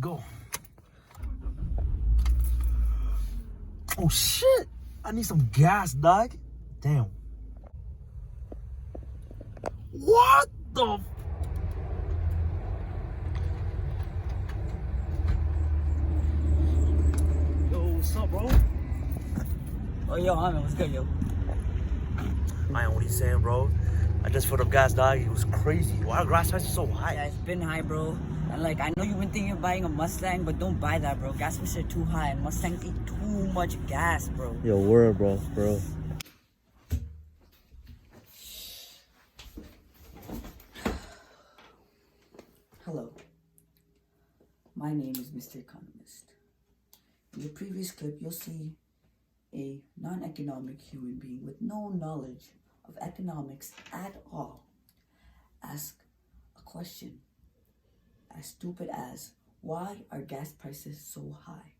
go. Oh shit! I need some gas, dog. Damn. What the? Yo, what's up, bro? Oh, yo, man, what's good, yo? I know what he's saying, bro. I just filled up gas, dog. It was crazy. Why are gas prices so high? Yeah, it's been high, bro. And like, I know you've been thinking of buying a Mustang, but don't buy that, bro. Gas prices are too high, and Mustangs eat too much gas, bro. Yo, word, bro, bro. Hello. My name is Mr. Economist. In the previous clip, you'll see a non-economic human being with no knowledge of economics at all ask a question as stupid as, why are gas prices so high?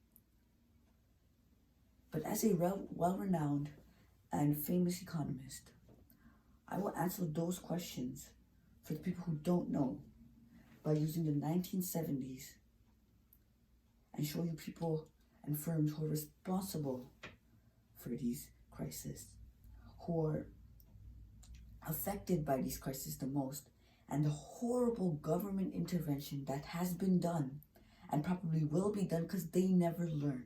But as a well-renowned and famous economist, I will answer those questions for the people who don't know by using the 1970s and show you people and firms who are responsible for these crises, who are affected by these crises the most, and the horrible government intervention that has been done and probably will be done because they never learn.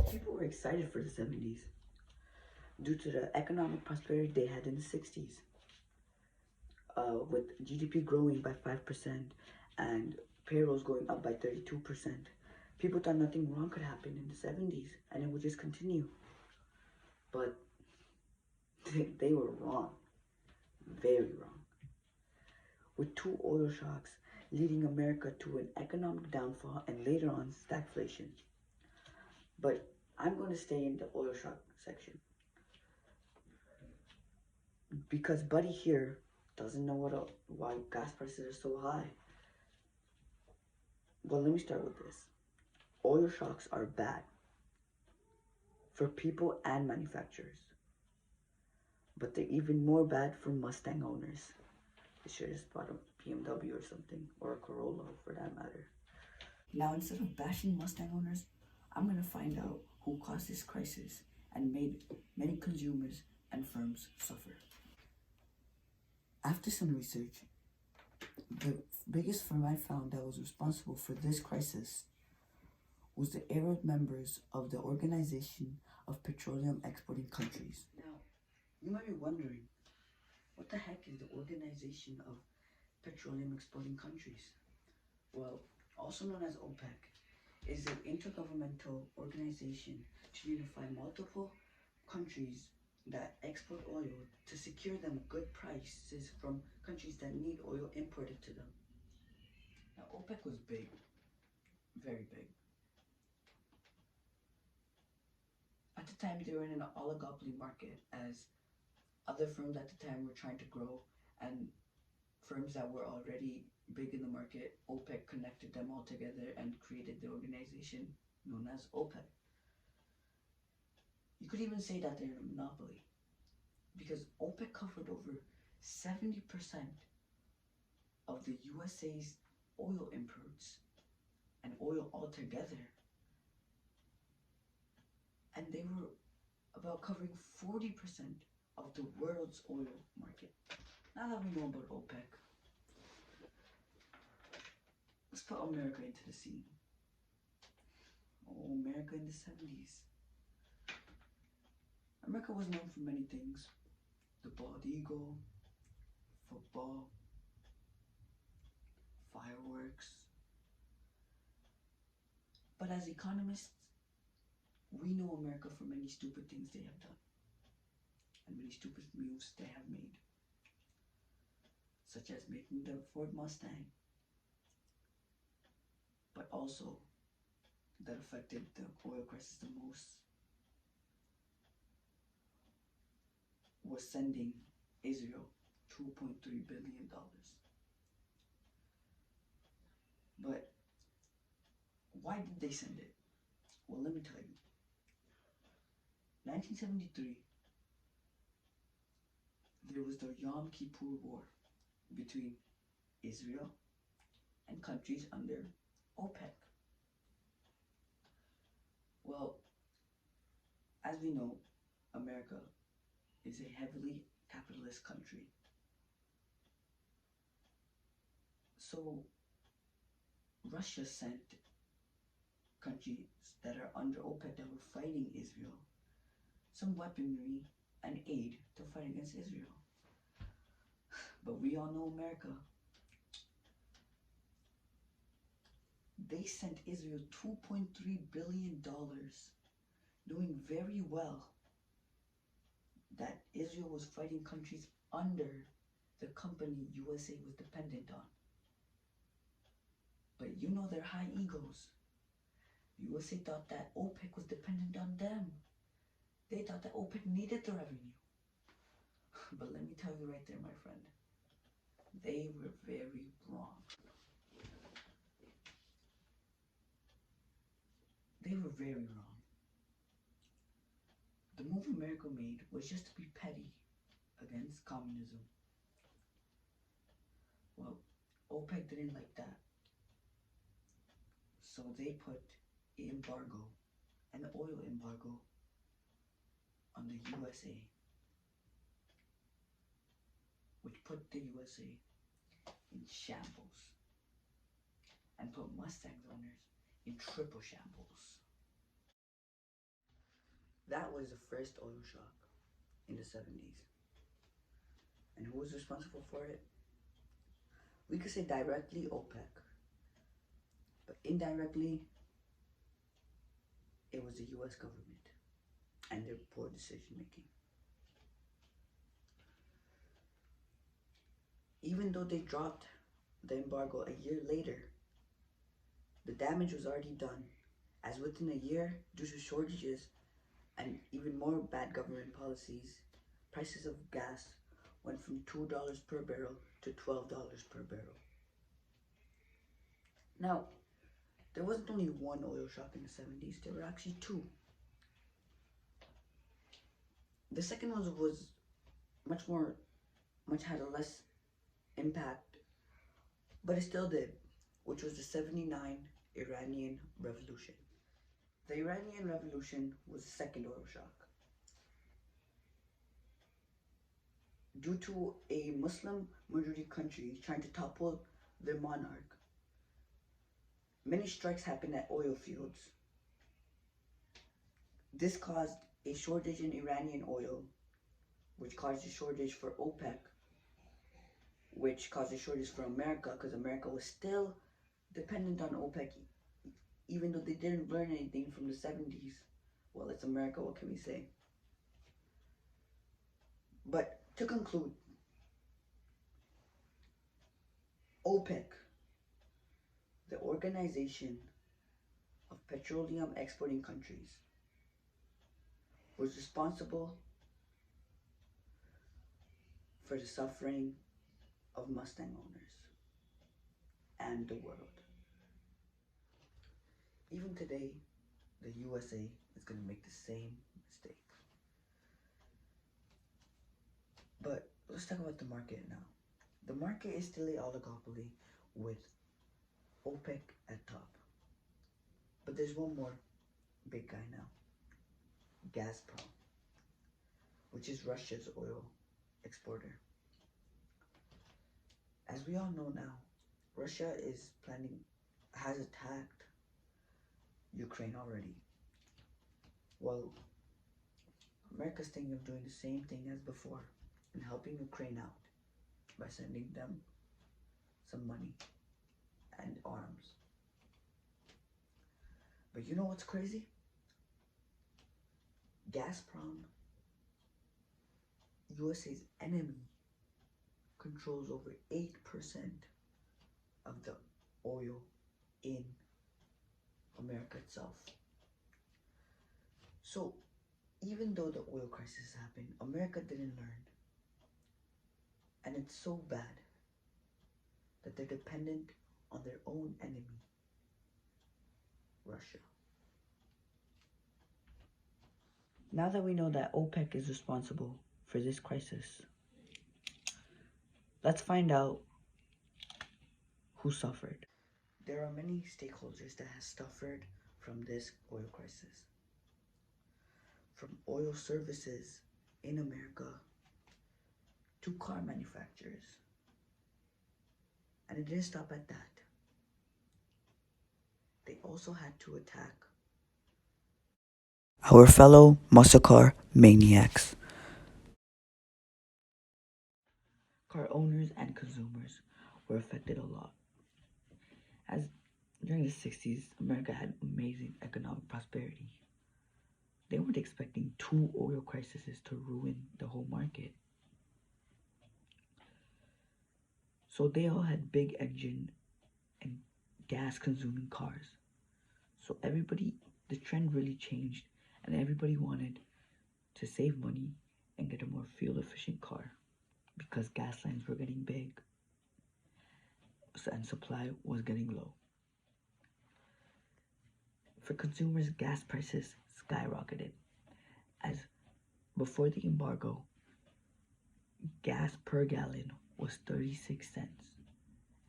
People were excited for the 70s due to the economic prosperity they had in the 60s. With GDP growing by 5% and payrolls going up by 32%. People thought nothing wrong could happen in the 70s and it would just continue. But they were wrong. Very wrong. With two oil shocks leading America to an economic downfall and later on stagflation. But I'm going to stay in the oil shock section. Because Buddy here doesn't know why gas prices are so high. Well, let me start with this. Oil shocks are bad for people and manufacturers. But they're even more bad for Mustang owners. They should have just bought a BMW or something, or a Corolla for that matter. Now, instead of bashing Mustang owners, I'm going to find out who caused this crisis and made many consumers and firms suffer. After some research, the biggest firm I found that was responsible for this crisis was the Arab members of the Organization of Petroleum Exporting Countries. Now, you might be wondering, what the heck is the Organization of Petroleum Exporting Countries? Well, also known as OPEC, is an intergovernmental organization to unify multiple countries that export oil to secure them good prices from countries that need oil imported to them. Now, OPEC was big, very big. At the time, they were in an oligopoly market as other firms at the time were trying to grow, and firms that were already big in the market, OPEC connected them all together and created the organization known as OPEC. You could even say that they're in a monopoly because OPEC covered over 70% of the USA's oil imports and oil altogether. And they were about covering 40% of the world's oil market. Now that we know about OPEC, let's put America into the scene. Oh, America in the 70s. America was known for many things. The bald eagle, football, fireworks. But as economists, we know America for many stupid things they have done. And many stupid moves they have made. Such as making the Ford Mustang. But also, that affected the oil crisis the most was sending Israel $2.3 billion. But why did they send it? Well, let me tell you. 1973, there was the Yom Kippur War between Israel, and countries under OPEC. Well, as we know, America is a heavily capitalist country. So Russia sent countries that are under OPEC that were fighting Israel some weaponry and aid to fight against Israel. But we all know America. They sent Israel $2.3 billion, knowing very well that Israel was fighting countries under the company USA was dependent on. But you know their high egos. USA thought that OPEC was dependent on them. They thought that OPEC needed the revenue. But let me tell you right there, my friend, they were very wrong. They were very wrong. The move America made was just to be petty against communism. Well, OPEC didn't like that. So they put an embargo, an oil embargo, on the USA, which put the USA in shambles and put Mustang owners in triple shambles. That was the first oil shock in the 70s. And who was responsible for it? We could say directly OPEC, but indirectly it was the US government and their poor decision making. Even though they dropped the embargo a year later, the damage was already done, as within a year, due to shortages and even more bad government policies, prices of gas went from $2 per barrel to $12 per barrel. Now, there wasn't only one oil shock in the 70s, there were actually two. The second one was much had a less impact, but it still did, which was the 79 Iranian Revolution. The Iranian Revolution was the second oil shock. Due to a Muslim majority country trying to topple their monarch, many strikes happened at oil fields. This caused a shortage in Iranian oil, which caused a shortage for OPEC, which caused a shortage for America, because America was still dependent on OPEC, even though they didn't learn anything from the 70s. Well, it's America, what can we say? But to conclude, OPEC, the Organization of Petroleum Exporting Countries, was responsible for the suffering of Mustang owners and the world. Even today, the USA is going to make the same mistake. But let's talk about the market now. The market is still a oligopoly with OPEC at top. But there's one more big guy now, Gazprom, which is Russia's oil exporter. As we all know now, Russia has attacked Ukraine already. Well, America's thinking of doing the same thing as before and helping Ukraine out by sending them some money and arms. But you know what's crazy? Gazprom, USA's enemy, controls over 8% of the oil in America itself. So even though the oil crisis happened, America didn't learn. And it's so bad that they're dependent on their own enemy, Russia. Now that we know that OPEC is responsible for this crisis, let's find out who suffered. There are many stakeholders that have suffered from this oil crisis. From oil services in America to car manufacturers. And it didn't stop at that. They also had to attack our fellow muscle car maniacs. Car owners and consumers were affected a lot. As during the 60s, America had amazing economic prosperity. They weren't expecting two oil crises to ruin the whole market. So they all had big engine and gas consuming cars. So the trend really changed, and everybody wanted to save money and get a more fuel efficient car because gas lines were getting big and supply was getting low. For consumers, gas prices skyrocketed as before the embargo, gas per gallon was 36 cents.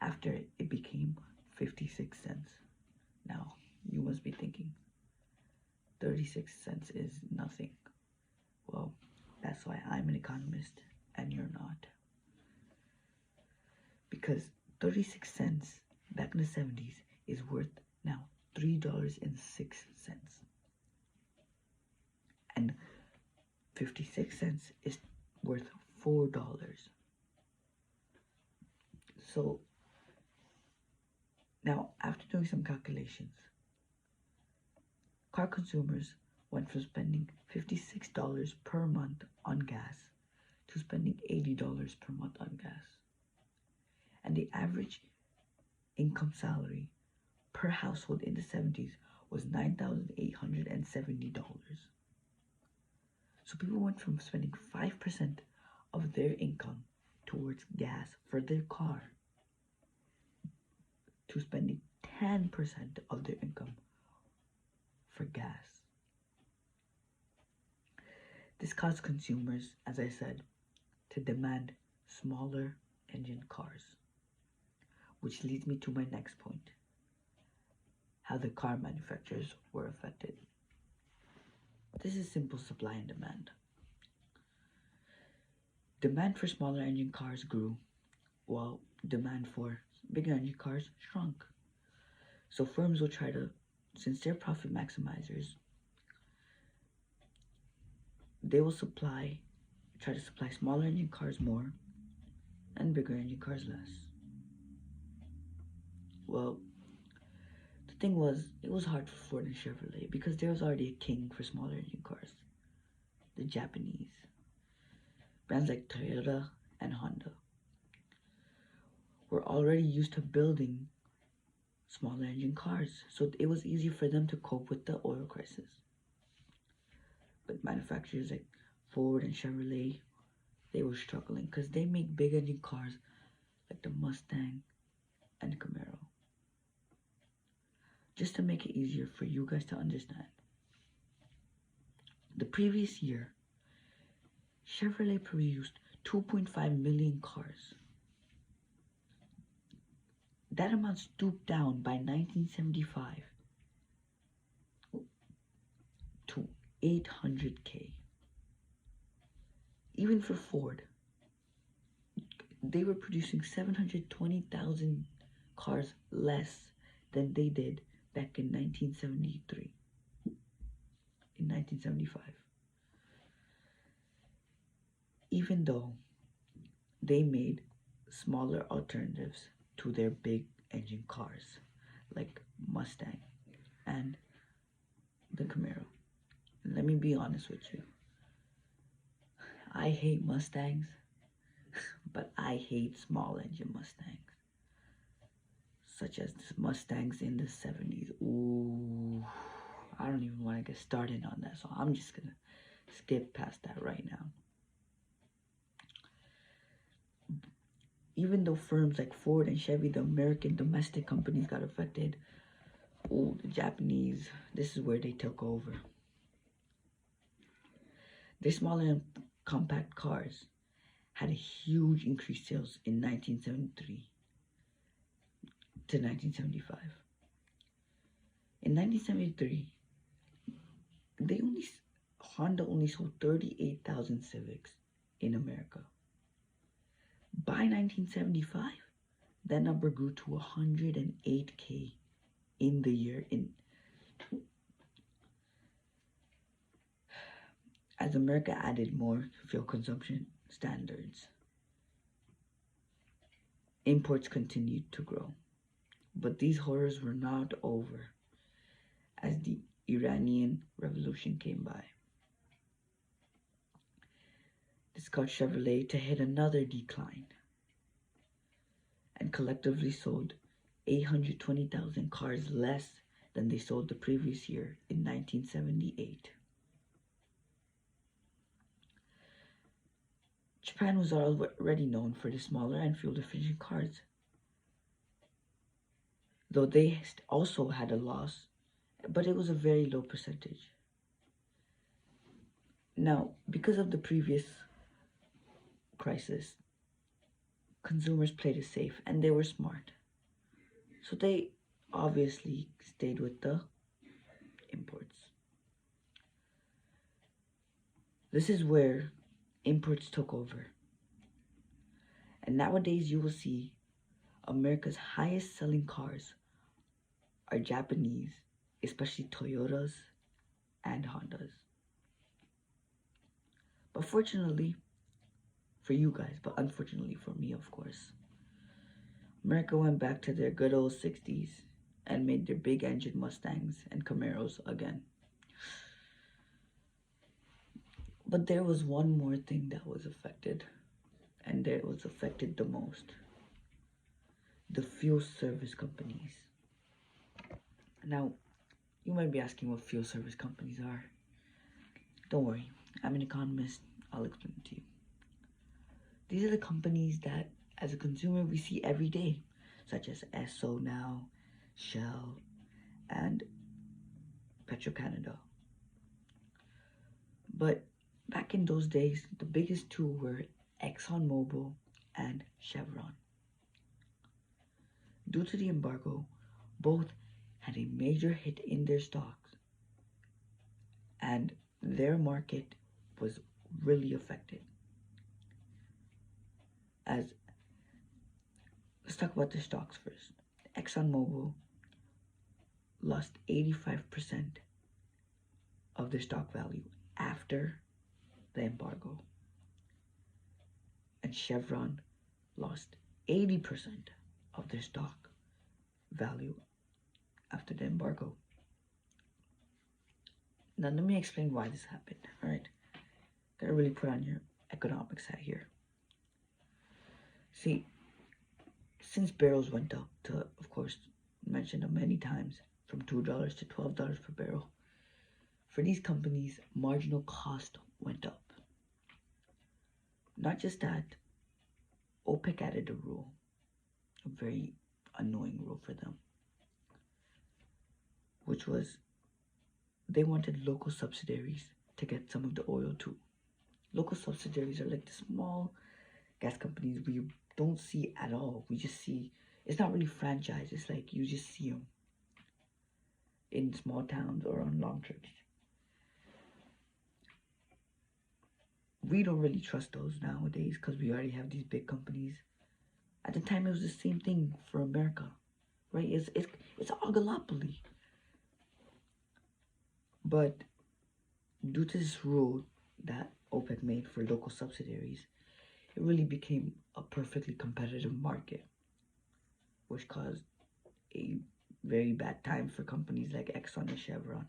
After it became 56 cents. Now, you must be thinking, 36 cents is nothing. Well, that's why I'm an economist and you're not. Because 36 cents back in the 70s is worth now $3.06. And 56 cents is worth $4. So, now after doing some calculations, car consumers went from spending $56 per month on gas to spending $80 per month on gas. And the average income salary per household in the 70s was $9,870. So people went from spending 5% of their income towards gas for their car to spending 10% of their income for gas. This caused consumers, as I said, to demand smaller engine cars. Which leads me to my next point, how the car manufacturers were affected. This is simple supply and demand. Demand for smaller engine cars grew, while demand for bigger engine cars shrunk. So firms will try to, since they're profit maximizers, they will try to supply smaller engine cars more and bigger engine cars less. Well, the thing was, it was hard for Ford and Chevrolet because there was already a king for smaller engine cars, the Japanese. Brands like Toyota and Honda were already used to building smaller engine cars, so it was easy for them to cope with the oil crisis. But manufacturers like Ford and Chevrolet, they were struggling because they make big engine cars like the Mustang and the Camaro. Just to make it easier for you guys to understand, the previous year, Chevrolet produced 2.5 million cars. That amount stooped down by 1975 to 800K. Even for Ford, they were producing 720,000 cars less than they did back in 1973. In 1975. Even though they made smaller alternatives to their big engine cars like Mustang and the Camaro. And let me be honest with you. I hate Mustangs, but I hate small engine Mustangs. Such as the Mustangs in the 70s. Ooh, I don't even want to get started on that, so I'm just gonna skip past that right now. Even though firms like Ford and Chevy, the American domestic companies, got affected, the Japanese, this is where they took over. Their smaller and compact cars had a huge increased sales in 1973. to 1975. In 1973, Honda only sold 38,000 Civics in America. By 1975, that number grew to 108K in the year. As America added more fuel consumption standards, imports continued to grow. But these horrors were not over as the Iranian Revolution came by. This caused Chevrolet to hit another decline and collectively sold 820,000 cars less than they sold the previous year in 1978. Japan was already known for the smaller and fuel-efficient cars, though they also had a loss, but it was a very low percentage. Now, because of the previous crisis, consumers played it safe and they were smart. So they obviously stayed with the imports. This is where imports took over. And nowadays you will see America's highest selling cars are Japanese, especially Toyotas and Hondas. But fortunately for you guys, but unfortunately for me, of course, America went back to their good old 60s and made their big engine Mustangs and Camaros again. But there was one more thing that was affected, and that was affected the most: the fuel service companies. Now, you might be asking what fuel service companies are. Don't worry, I'm an economist. I'll explain it to you. These are the companies that, as a consumer, we see every day, such as Esso now, Shell, and Petro-Canada. But back in those days, the biggest two were ExxonMobil and Chevron. Due to the embargo, both had a major hit in their stocks, and their market was really affected. Let's talk about the stocks first. ExxonMobil lost 85% of their stock value after the embargo, and Chevron lost 80% of their stock value after the embargo. Now let me explain why this happened. Alright, gotta really put on your economics hat here. See, since barrels went up to, of course, mentioned many times, from $2 to $12 per barrel, for these companies, marginal cost went up. Not just that, OPEC added a rule, a very annoying rule for them, which was they wanted local subsidiaries to get some of the oil too. Local subsidiaries are like the small gas companies we don't see at all. We just see, it's not really franchise, it's like you just see them in small towns or on long trips. We don't really trust those nowadays because we already have these big companies. At the time, it was the same thing for America, right? It's an oligopoly. But due to this rule that OPEC made for local subsidiaries, it really became a perfectly competitive market, which caused a very bad time for companies like Exxon and Chevron.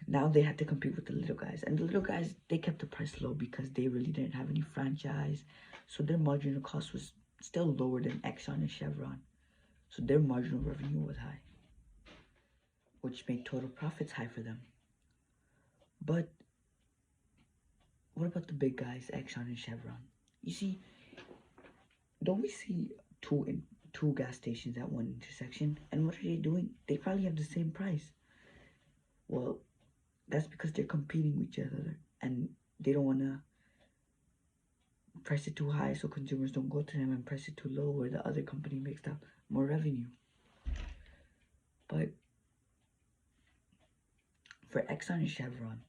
Now they had to compete with the little guys, and the little guys, they kept the price low because they really didn't have any franchise, so their marginal cost was still lower than Exxon and Chevron, so their marginal revenue was high, which made total profits high for them. But what about the big guys, Exxon and Chevron? You see, don't we see two gas stations at one intersection, and what are they doing? They probably have the same price. Well, that's because they're competing with each other, and they don't want to price it too high so consumers don't go to them, and price it too low where the other company makes up more revenue. But for Exxon and Chevron,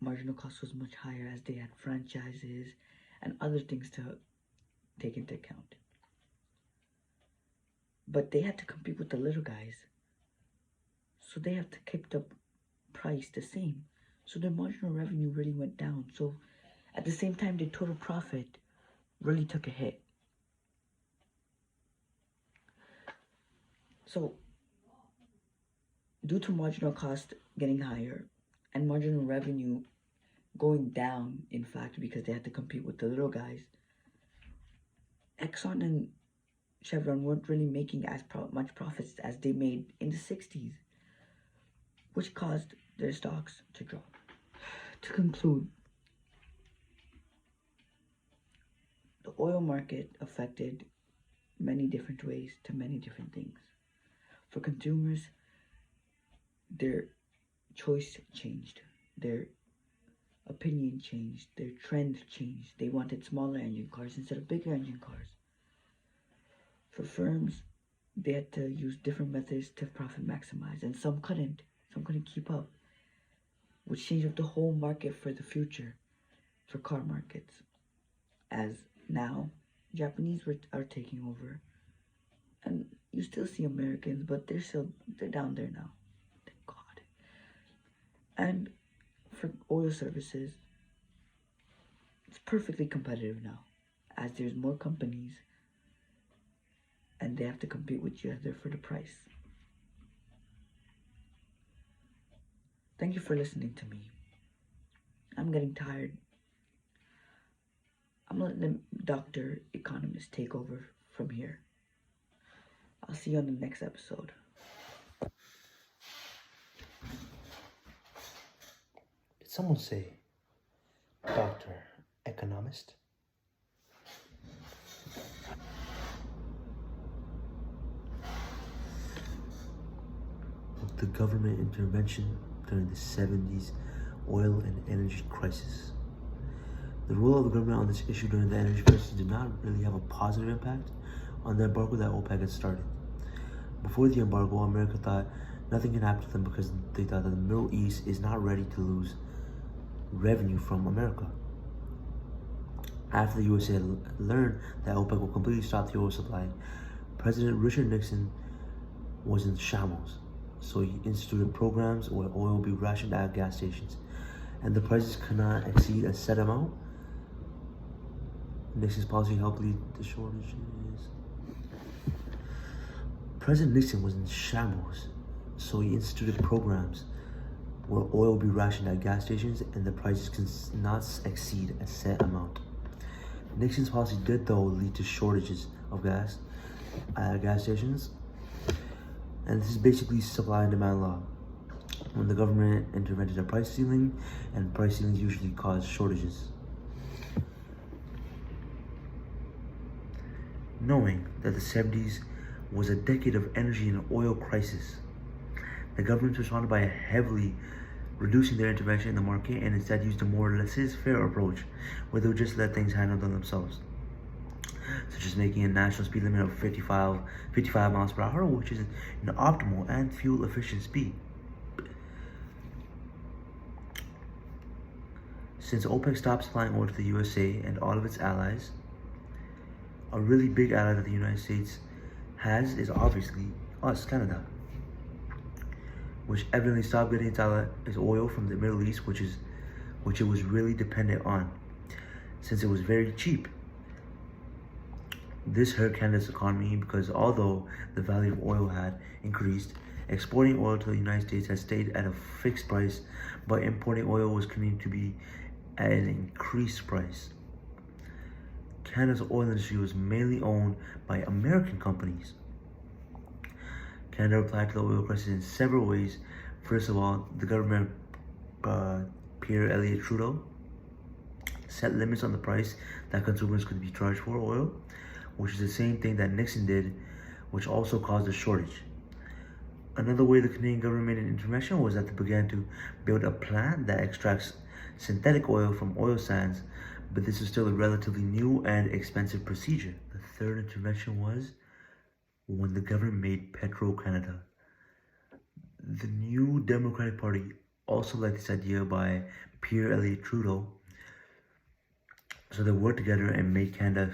marginal cost was much higher as they had franchises and other things to take into account. But they had to compete with the little guys, so they have to keep the price the same. So their marginal revenue really went down. So at the same time, their total profit really took a hit. So due to marginal cost getting higher and marginal revenue going down, in fact, because they had to compete with the little guys, Exxon and Chevron weren't really making as much profits as they made in the 60s, which caused their stocks to drop. To conclude, the oil market affected many different ways to many different things. For consumers, their choice changed, their opinion changed, their trend changed. They wanted smaller engine cars instead of bigger engine cars. For firms, they had to use different methods to profit maximize, and some couldn't keep up, which changed up the whole market for the future for car markets, as now Japanese are taking over, and you still see Americans, but they're down there now, thank God. And for oil services, it's perfectly competitive now, as there's more companies and they have to compete with each other for the price. Thank you for listening to me. I'm getting tired. I'm letting the Dr. Economist take over from here. I'll see you on the next episode. Did someone say Dr. Economist? The government intervention during the 70s oil and energy crisis. The role of the government on this issue during the energy crisis did not really have a positive impact on the embargo that OPEC had started. Before the embargo, America thought nothing can happen to them because they thought that the Middle East is not ready to lose revenue from America. After the USA learned that OPEC will completely stop the oil supply, President Richard Nixon was in shambles. So he instituted programs where oil would be rationed at gas stations, and the prices could not exceed a set amount. Nixon's policy helped lead the shortages. President Nixon was in shambles, so he instituted programs where oil would be rationed at gas stations and the prices could not exceed a set amount. Nixon's policy did, though, lead to shortages of gas at gas stations. And this is basically supply and demand law. When the government intervened a price ceiling, and price ceilings usually cause shortages. Knowing that the 70s was a decade of energy and oil crisis, the government responded by heavily reducing their intervention in the market and instead used a more laissez-faire approach where they would just let things handle themselves, such as making a national speed limit of 55 miles per hour, which is an optimal and fuel-efficient speed. Since OPEC stopped supplying oil to the USA and all of its allies, a really big ally that the United States has is obviously us, Canada, which evidently stopped getting its oil from the Middle East, which it was really dependent on, since it was very cheap. This hurt Canada's economy because although the value of oil had increased, exporting oil to the United States has stayed at a fixed price, but importing oil was continuing to be at an increased price. Canada's oil industry was mainly owned by American companies. Canada replied to the oil crisis in several ways. First of all, the government, Pierre Elliott Trudeau, set limits on the price that consumers could be charged for oil, which is the same thing that Nixon did, which also caused a shortage. Another way the Canadian government made an intervention was that they began to build a plant that extracts synthetic oil from oil sands but this is still a relatively new and expensive procedure. The third intervention was when the government made Petro-Canada. The new Democratic Party also liked this idea by Pierre Elliott Trudeau, so they worked together and made Canada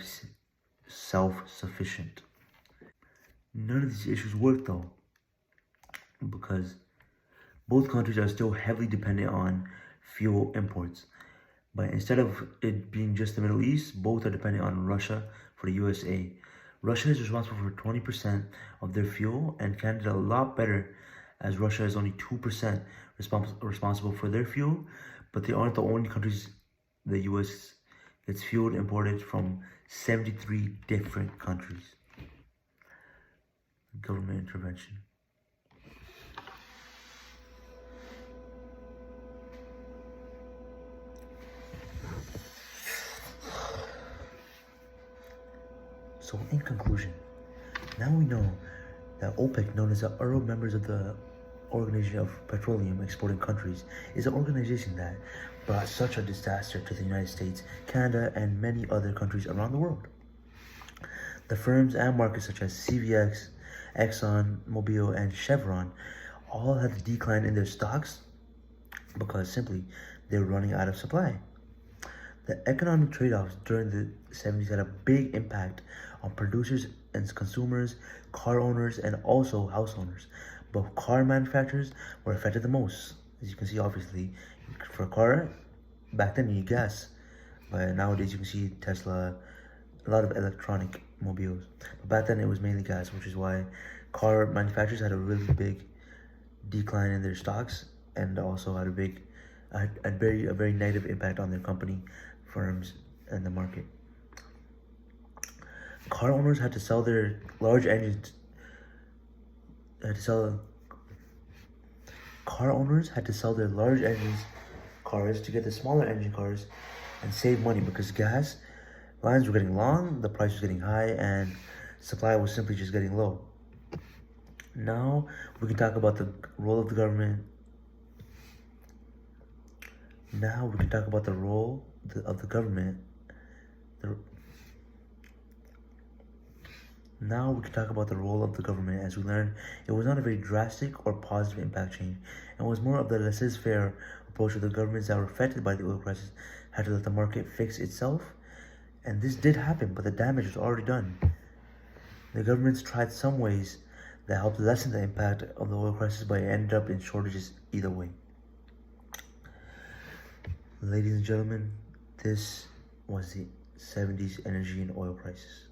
self-sufficient. None of these issues worked though, because both countries are still heavily dependent on fuel imports. But instead of it being just the Middle East, both are dependent on Russia for the USA. Russia is responsible for 20% of their fuel, and Canada a lot better, as Russia is only 2% responsible for their fuel, but they aren't the only countries. The US gets fuel imported from 73 different countries. Government intervention. So in conclusion, now we know that OPEC, known as the Arab members of the Organization of Petroleum Exporting Countries, is an organization that brought such a disaster to the United States, Canada, and many other countries around the world. The firms and markets such as CVX, Exxon, Mobil, and Chevron all had a decline in their stocks because simply they were running out of supply. The economic trade-offs during the 70s had a big impact on producers and consumers, car owners, and also house owners. But car manufacturers were affected the most. As you can see, obviously, for a car, back then you need gas. But nowadays you can see Tesla, a lot of electronic mobiles. But back then it was mainly gas, which is why car manufacturers had a really big decline in their stocks, and also had a very negative impact on their company, firms, and the market. Car owners had to sell their large engines. Car owners had to sell their large engines cars to get the smaller engine cars and save money, because gas lines were getting long, the price was getting high, and supply was simply just getting low. Now we can talk about the role of the government. Now we can talk about the role of the government. Now we can talk about the role of the government. As we learned, it was not a very drastic or positive impact change, and was more of the laissez-faire approach of the governments that were affected by the oil crisis had to let the market fix itself. And this did happen, but the damage was already done. The governments tried some ways that helped lessen the impact of the oil crisis, but it ended up in shortages either way. Ladies and gentlemen, this was the 70s energy and oil crisis.